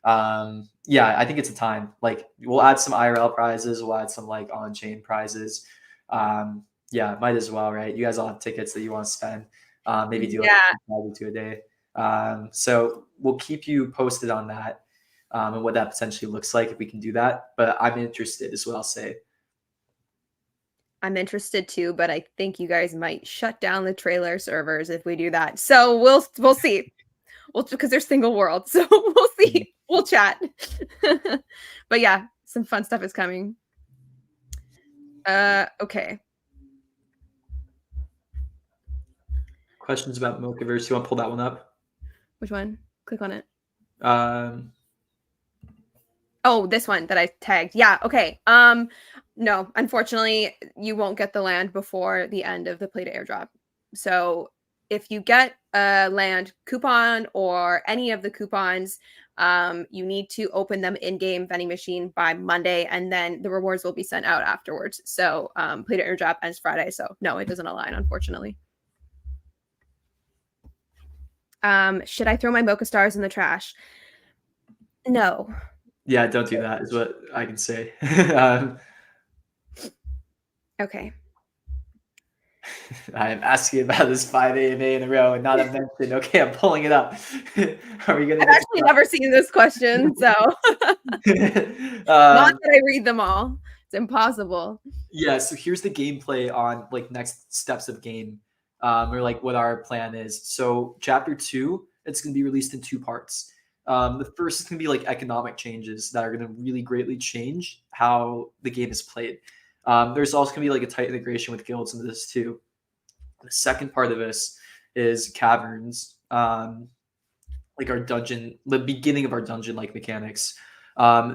Yeah, I think it's a time. Like we'll add some IRL prizes, we'll add some like on-chain prizes. Yeah, might as well, right? You guys all have tickets that you want to spend. Maybe do like 2 a day. So we'll keep you posted on that and what that potentially looks like if we can do that. But I'm interested, is what I'll say. I'm interested too, but I think you guys might shut down the trailer servers if we do that. So we'll see. Well, because they're single world, so we'll see. We'll chat. But yeah, some fun stuff is coming. Okay. Questions about Mochaverse? You want to pull that one up? Which one? Click on it. Oh, this one that I tagged. Yeah, okay. No, unfortunately, you won't get the land before the end of the Play-To-Airdrop. So if you get a land coupon or any of the coupons, you need to open them in-game vending machine by Monday, and then the rewards will be sent out afterwards. So Play-To-Airdrop ends Friday. So no, it doesn't align, unfortunately. Should I throw my Mocha stars in the trash? No. Yeah, don't do that, is what I can say. Okay. I am asking about this 5 AMA in a row and not a mention. Okay, I'm pulling it up. Are we gonna? I've actually never seen this question, so not that I read them all. It's impossible. Yeah, so here's the gameplay on like next steps of game, or like what our plan is. So chapter 2, it's gonna be released in 2 parts. The first is gonna be like economic changes that are gonna really greatly change how the game is played. There's also gonna be like a tight integration with guilds into this too. The second part of this is caverns, like our dungeon, the beginning of our dungeon like mechanics.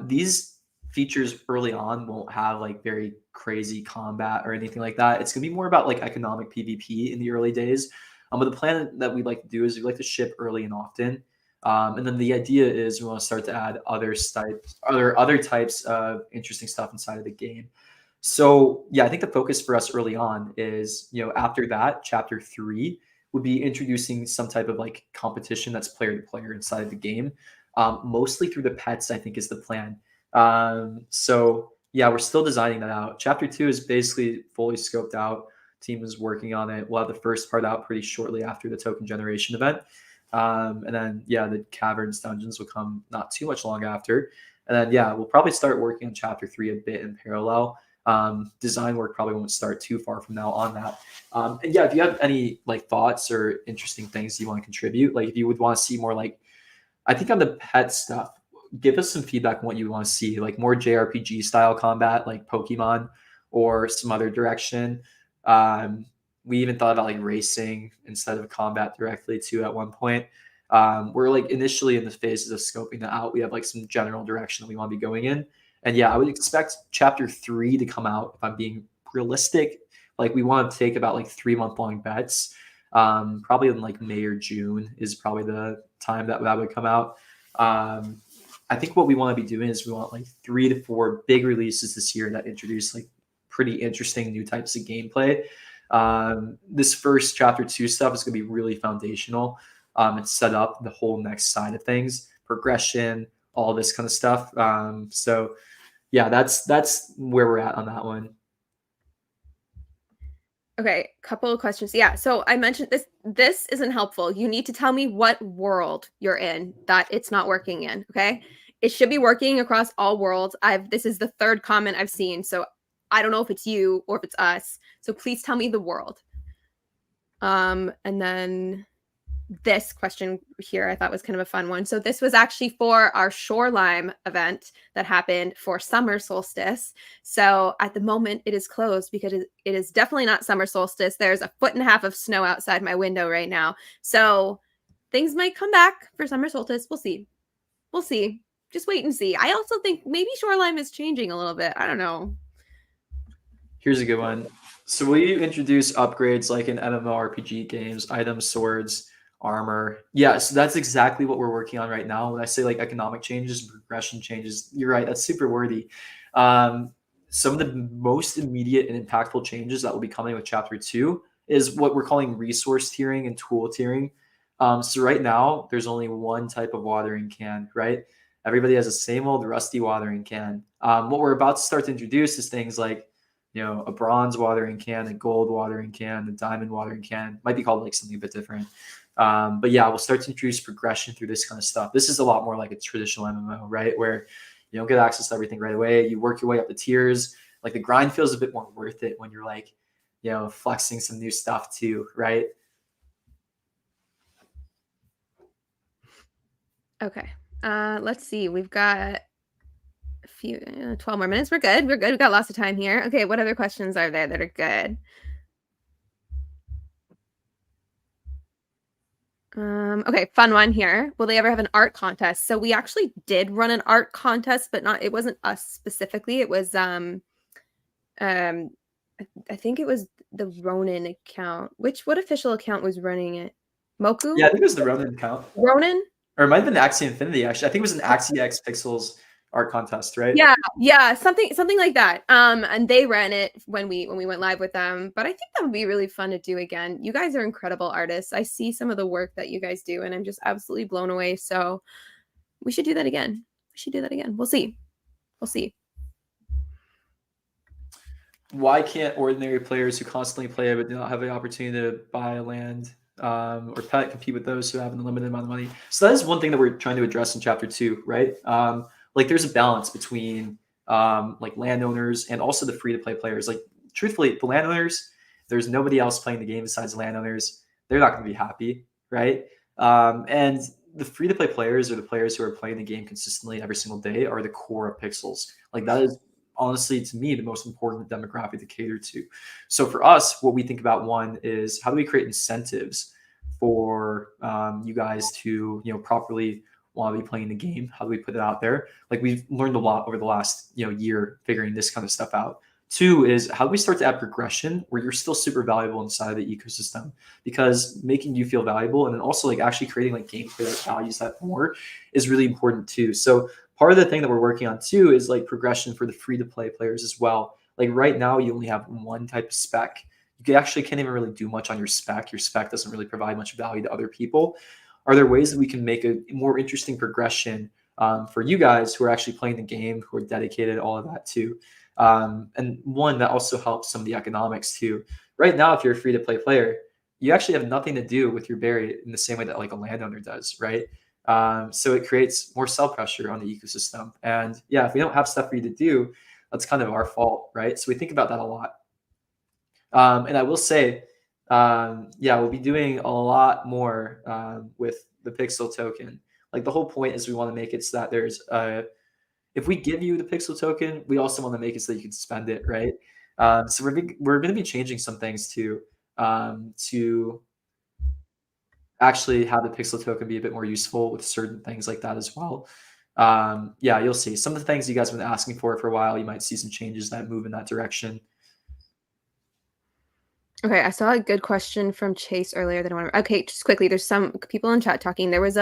These features early on won't have like very crazy combat or anything like that. It's gonna be more about like economic PvP in the early days. But the plan that we like to do is we like to ship early and often. And then the idea is we want to start to add other types of interesting stuff inside of the game. So yeah, I think the focus for us early on is, after that, chapter 3 would be introducing some type of like competition that's player to player inside of the game. Mostly through the pets, I think is the plan. So yeah, we're still designing that out. Chapter 2 is basically fully scoped out. Team is working on it. We'll have the first part out pretty shortly after the token generation event. And then yeah, the caverns dungeons will come not too much long after. And then yeah, we'll probably start working on chapter 3 a bit in parallel. Design work probably won't start too far from now on that. And yeah, if you have any like thoughts or interesting things you want to contribute, like if you would want to see more like, I think on the pet stuff, give us some feedback on what you want to see, like more JRPG style combat, like Pokemon, or some other direction. We even thought about like racing instead of combat directly too at one point. We're like initially in the phases of scoping that out. We have like some general direction that we want to be going in. And yeah, I would expect chapter 3 to come out, if I'm being realistic. Like we want to take about like 3-month long bets. Probably in like May or June is probably the time that would come out. I think what we want to be doing is we want like 3 to 4 big releases this year that introduce like pretty interesting new types of gameplay. This first chapter 2 stuff is going to be really foundational. It's set up the whole next side of things, progression, all this kind of stuff. So yeah, that's where we're at on that one. Okay, couple of questions. Yeah, so I mentioned this isn't helpful. You need to tell me what world you're in that it's not working in, okay? It should be working across all worlds. This is the third comment I've seen, so I don't know if it's you or if it's us. So please tell me the world. And then this question here I thought was kind of a fun one. So this was actually for our Shoreline event that happened for summer solstice. So at the moment it is closed because it is definitely not summer solstice. There's 1.5 feet of snow outside my window right now. So things might come back for summer solstice. We'll see. We'll see. Just wait and see. I also think maybe Shoreline is changing a little bit. I don't know. Here's a good one. So will you introduce upgrades like in MMORPG games, items, swords, armor? Yeah, so that's exactly what we're working on right now. When I say like economic changes and progression changes, you're right, that's super wordy. Some of the most immediate and impactful changes that will be coming with chapter 2 is what we're calling resource tiering and tool tiering. So right now there's only one type of watering can, right? Everybody has the same old rusty watering can. What we're about to start to introduce is things like, a bronze watering can, a gold watering can, a diamond watering can. Might be called like something a bit different. But yeah, we'll start to introduce progression through this kind of stuff. This is a lot more like a traditional MMO, right? Where you don't get access to everything right away. You work your way up the tiers. Like the grind feels a bit more worth it when you're like, flexing some new stuff too, right? Okay. Let's see. We've got a few 12 more minutes. We're good. We've got lots of time here. Okay, what other questions are there that are good? Okay, fun one here. Will they ever have an art contest? So we actually did run an art contest, but it wasn't us specifically. It was I think it was the Ronin account. What official account was running it? Moku? Yeah, I think it was the Ronin account. Ronin? Or it might have been Axie Infinity, actually. I think it was an Axie X Pixels art contest, right? Yeah, something like that. And they ran it when we went live with them. But I think that would be really fun to do again. You guys are incredible artists. I see some of the work that you guys do, and I'm just absolutely blown away. So we should do that again. We'll see. Why can't ordinary players who constantly play but do not have the opportunity to buy a land or pet compete with those who have an unlimited amount of money? So that is one thing that we're trying to address in chapter 2, right? Like there's a balance between like landowners and also the free-to-play players. Like truthfully, the landowners, there's nobody else playing the game besides the landowners. They're not going to be happy, right? And the free-to-play players, or the players who are playing the game consistently every single day, are the core of Pixels. Like that is honestly, to me, the most important demographic to cater to. So for us, what we think about one is how do we create incentives for you guys to properly want to be playing the game? How do we put it out there? Like we've learned a lot over the last year figuring this kind of stuff out. 2 is how do we start to add progression where you're still super valuable inside of the ecosystem, because making you feel valuable and then also like actually creating like gameplay that values that more is really important too. So part of the thing that we're working on too is like progression for the free to play players as well. Like right now, you only have one type of spec. You actually can't even really do much on your spec. Your spec doesn't really provide much value to other people. Are there ways that we can make a more interesting progression for you guys who are actually playing the game, who are dedicated, all of that too? And one that also helps some of the economics too. Right now, if you're a free to play player, you actually have nothing to do with your berry in the same way that like a landowner does, right? So it creates more sell pressure on the ecosystem. And yeah, if we don't have stuff for you to do, that's kind of our fault, right? So we think about that a lot. And I will say, yeah, we'll be doing a lot more with the Pixel token. Like the whole point is we want to make it so that there's if we give you the Pixel token, we also want to make it so that you can spend it, right? So we're going to be changing some things too to actually have the Pixel token be a bit more useful with certain things like that as well. Yeah, you'll see some of the things you guys have been asking for a while. You might see some changes that move in that direction. Okay, I saw a good question from Chase earlier that I want to. Okay, just quickly, there's some people in chat talking. There was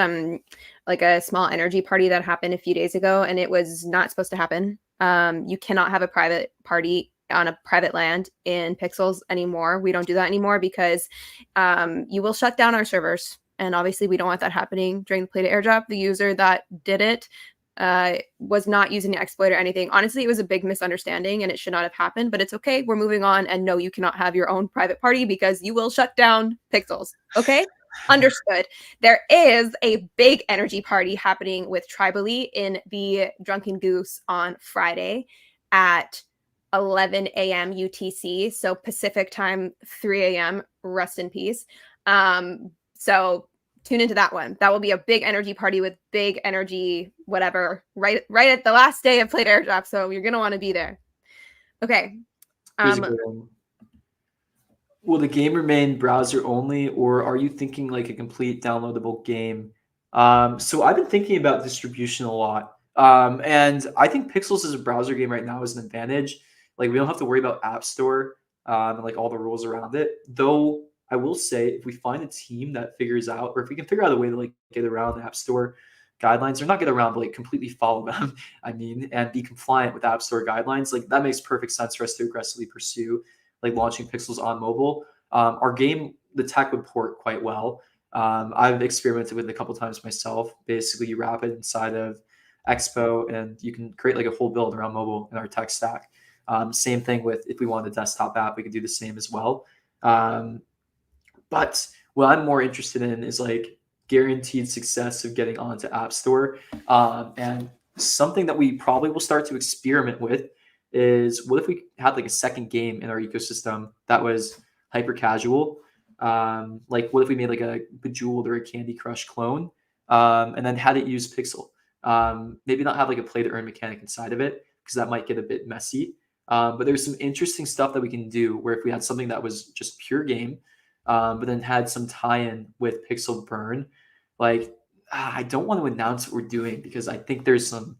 like a small energy party that happened a few days ago, and it was not supposed to happen. You cannot have a private party on a private land in Pixels anymore. We don't do that anymore because you will shut down our servers, and obviously we don't want that happening during the play to airdrop. The user that did it was not using an exploit or anything. Honestly, it was a big misunderstanding and it should not have happened, but it's okay. We're moving on. And no, you cannot have your own private party because you will shut down Pixels. Okay? Understood. There is a big energy party happening with Tribally in the Drunken Goose on Friday at 11 a.m. UTC. So Pacific time, 3 a.m. Rest in peace. So tune into that one. That will be a big energy party with big energy, whatever, right at the last day of Play to Airdrop. So you're gonna want to be there. Okay. Will the game remain browser only, or are you thinking like a complete downloadable game? So I've been thinking about distribution a lot. And I think Pixels as a browser game right now is an advantage. Like we don't have to worry about App Store and like all the rules around it. Though I will say, if we find a team that figures out, or if we can figure out a way to like get around the App Store guidelines, or not get around, but like completely follow them, I mean, and be compliant with App Store guidelines, like that makes perfect sense for us to aggressively pursue like launching Pixels on mobile. Our game, the tech would port quite well. I've experimented with it a couple times myself. Basically, you wrap it inside of Expo, and you can create like a whole build around mobile in our tech stack. Same thing with if we wanted a desktop app, we could do the same as well. But what I'm more interested in is like guaranteed success of getting onto App Store. And something that we probably will start to experiment with is what if we had like a second game in our ecosystem that was hyper casual? Like what if we made like a Bejeweled or a Candy Crush clone, and then had it use Pixel? Maybe not have like a play to earn mechanic inside of it because that might get a bit messy. But there's some interesting stuff that we can do where if we had something that was just pure game, but then had some tie-in with Pixel Burn, like I don't want to announce what we're doing because I think there's some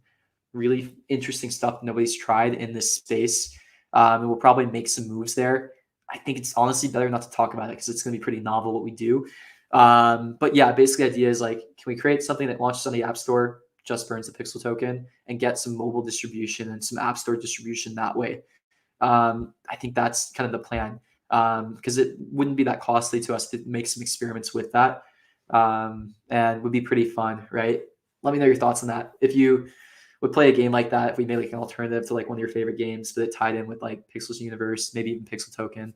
really interesting stuff nobody's tried in this space. And we'll probably make some moves there. I think it's honestly better not to talk about it because it's going to be pretty novel what we do. But yeah, basically the idea is like, can we create something that launches on the App Store, just burns the Pixel token, and get some mobile distribution and some App Store distribution that way? I think that's kind of the plan because it wouldn't be that costly to us to make some experiments with that, and would be pretty fun, right? Let me know your thoughts on that. If you would play a game like that, if we made like an alternative to like one of your favorite games, but it tied in with like Pixels Universe, maybe even Pixel Token.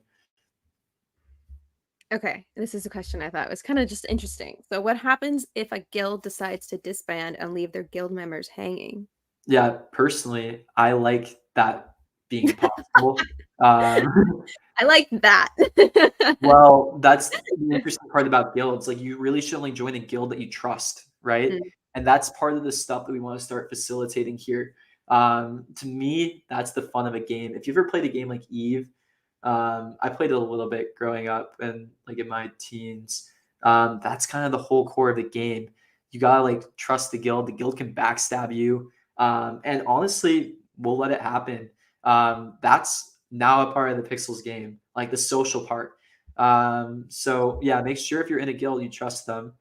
Okay, this is a question I thought was kind of just interesting. So what happens if a guild decides to disband and leave their guild members hanging? Yeah, personally, I like that being possible. I like that. Well, that's the interesting part about guilds. Like you really should only join a guild that you trust, right? Mm. And that's part of the stuff that we want to start facilitating here. To me, that's the fun of a game. If you've ever played a game like Eve, I played it a little bit growing up and like in my teens. That's kind of the whole core of the game. You gotta like trust the guild. The guild can backstab you, and honestly, we'll let it happen. That's now a part of the Pixels game, like the social part. So yeah, make sure if you're in a guild, you trust them.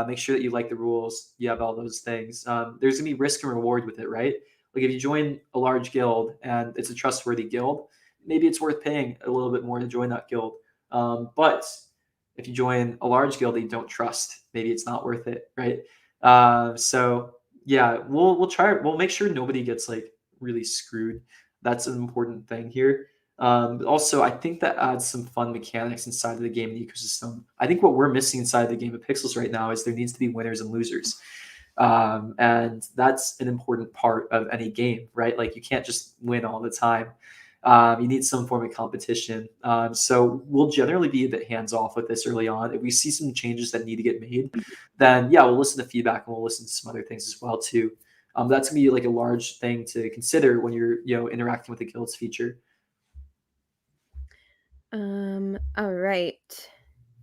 Make sure that you like the rules. You have all those things. There's gonna be risk and reward with it, right? Like if you join a large guild and it's a trustworthy guild, maybe it's worth paying a little bit more to join that guild. But if you join a large guild that you don't trust, maybe it's not worth it, right? So yeah, we'll make sure nobody gets like really screwed. That's an important thing here. But also, I think that adds some fun mechanics inside of the game and the ecosystem. I think what we're missing inside the game of Pixels right now is there needs to be winners and losers. And that's an important part of any game, right? Like you can't just win all the time. You need some form of competition. So we'll generally be a bit hands off with this early on. If we see some changes that need to get made, then yeah, we'll listen to feedback and we'll listen to some other things as well too. That's gonna be like a large thing to consider when you're interacting with the guild's feature. All right.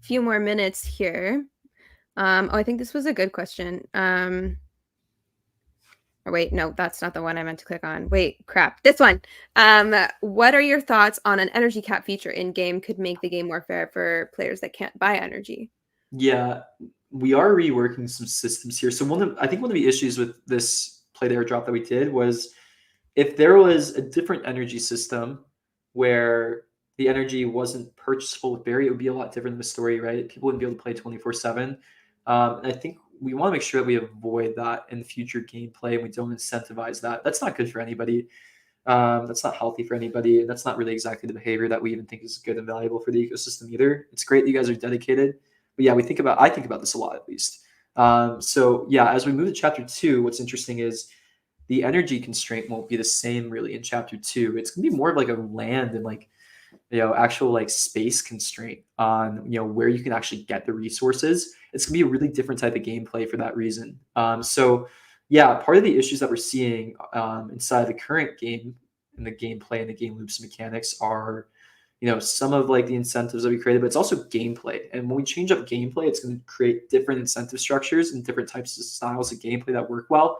Few more minutes here. I think this was a good question. Or wait, no, that's not the one I meant to click on. Wait, crap. This one. What are your thoughts on an energy cap feature in game could make the game more fair for players that can't buy energy? Yeah, we are reworking some systems here. So I think one of the issues with this play to airdrop that we did was if there was a different energy system where the energy wasn't purchasable with Barry, it would be a lot different in the story, right? People wouldn't be able to play 24/7. And I think we want to make sure that we avoid that in future gameplay and we don't incentivize that. That's not good for anybody. That's not healthy for anybody. And that's not really exactly the behavior that we even think is good and valuable for the ecosystem either. It's great that you guys are dedicated. But yeah, I think about this a lot at least. So yeah, as we move to chapter 2, what's interesting is the energy constraint won't be the same really in chapter 2. It's gonna be more of like a land and like actual like space constraint on where you can actually get the resources. It's gonna be a really different type of gameplay for that reason. So yeah, part of the issues that we're seeing inside the current game and the gameplay and the game loops and mechanics are some of like the incentives that we created, but it's also gameplay. And when we change up gameplay, it's going to create different incentive structures and different types of styles of gameplay that work well.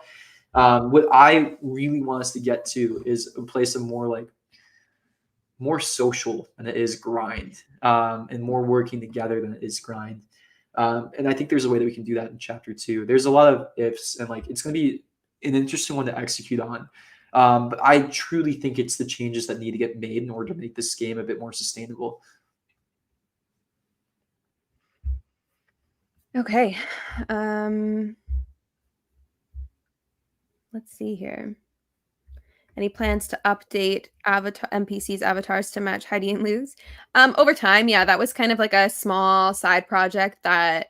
What I really want us to get to is a place of more social than it is grind, and more working together than it is grind. And I think there's a way that we can do that in chapter 2. There's a lot of ifs, and like it's going to be an interesting one to execute on. But I truly think it's the changes that need to get made in order to make this game a bit more sustainable. Okay. Let's see here. Any plans to update NPCs avatars to match Heidi and Lou's? Over time, yeah, that was kind of like a small side project that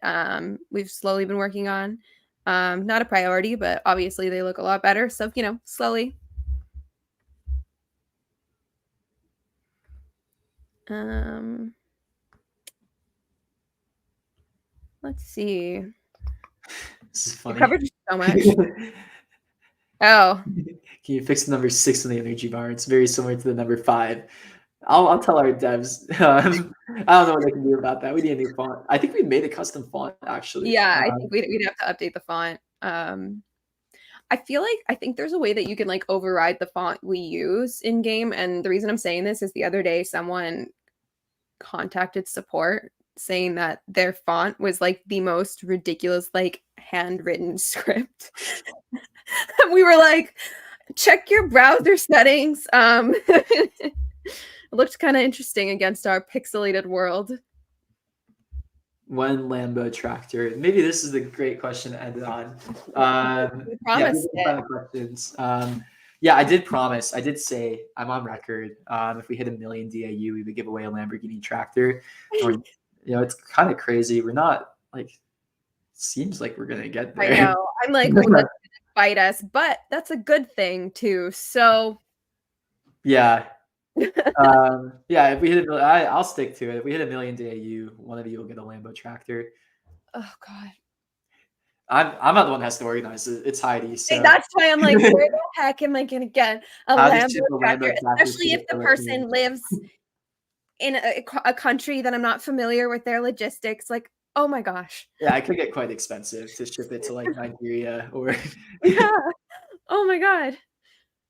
we've slowly been working on. Not a priority, but obviously they look a lot better. So, slowly. Let's see. This is funny. We covered so much. Oh. Can you fix the number 6 in the energy bar? It's very similar to the number 5. I'll tell our devs. I don't know what they can do about that. We need a new font. I think we made a custom font actually. Yeah, I think we'd have to update the font. I think there's a way that you can like override the font we use in game. And the reason I'm saying this is the other day someone contacted support saying that their font was like the most ridiculous, like handwritten script. We were like, check your browser settings. It looked kind of interesting against our pixelated world. One Lambo tractor. Maybe this is a great question to end it on. Questions. Yeah, I did promise. I did say I'm on record. If we hit 1 million DAU, we would give away a Lamborghini tractor. Or, it's kind of crazy. We're not like. Seems like we're gonna get there. I know. I'm like, well, that's gonna fight us, but that's a good thing too. So. Yeah. Yeah, if we hit I'll stick to it. If we hit 1 million DAU, one of you will get a Lambo tractor. Oh God. I'm not the one that has to organize it. It's Heidi. So that's why I'm like, where the heck am I gonna get a Lambo tractor? Especially if the person lives in a country that I'm not familiar with their logistics. Like, oh my gosh. Yeah, it could get quite expensive to ship it to like Nigeria or. Yeah. Oh my God.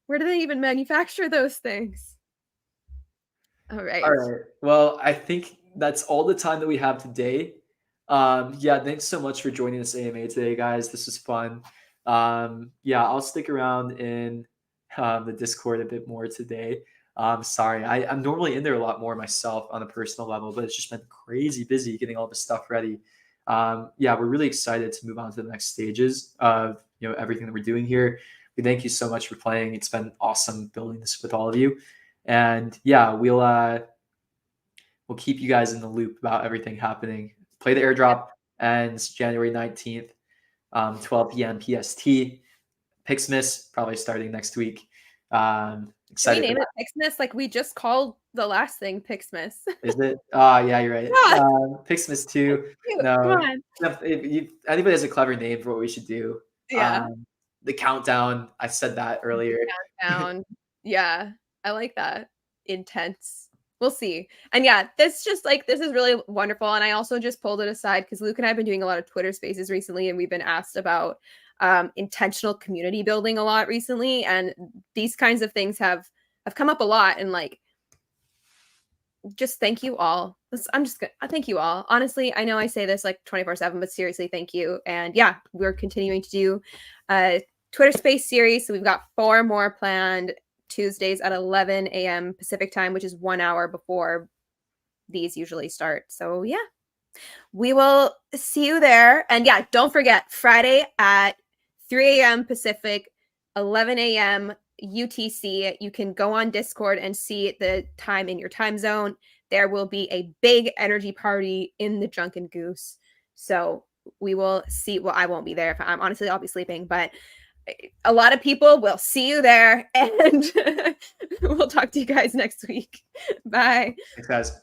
Where do they even manufacture those things? All right. Well, I think that's all the time that we have today. Yeah, thanks so much for joining this AMA today, guys. This was fun. Yeah, I'll stick around in the Discord a bit more today. Sorry, I'm normally in there a lot more myself on a personal level, but it's just been crazy busy getting all this stuff ready. Yeah, we're really excited to move on to the next stages of everything that we're doing here. We thank you so much for playing. It's been awesome building this with all of you, and yeah, we'll keep you guys in the loop about everything happening. Play the airdrop ends January 19th, 12 p.m. PST. Pixmas probably starting next week. Should we Excited for name that. it Pixmas? Like we just called the last thing Pixmas. Is it? Yeah, you're right. Yeah, Pixmas 2. cute. Come No, on. if anybody has a clever name for what we should do, Yeah. the countdown. I said that earlier. Countdown. Yeah, I like that. Intense. We'll see. And yeah, this is really wonderful. And I also just pulled it aside because Luke and I have been doing a lot of Twitter spaces recently, and we've been asked about intentional community building a lot recently. And these kinds of things have come up a lot. And like, just thank you all. I'm just gonna thank you all. Honestly, I know I say this like 24/7, but seriously, thank you. And yeah, we're continuing to do Twitter Space series. So we've got 4 more planned Tuesdays at 11 a.m. Pacific time, which is 1 hour before these usually start. So yeah, we will see you there. And yeah, don't forget Friday at 3 a.m. Pacific, 11 a.m. UTC. You can go on Discord and see the time in your time zone. There will be a big energy party in the Drunken Goose. So we will see. Well, I won't be there. I'll be sleeping, but a lot of people will see you there. And we'll talk to you guys next week. Bye. Thanks, guys.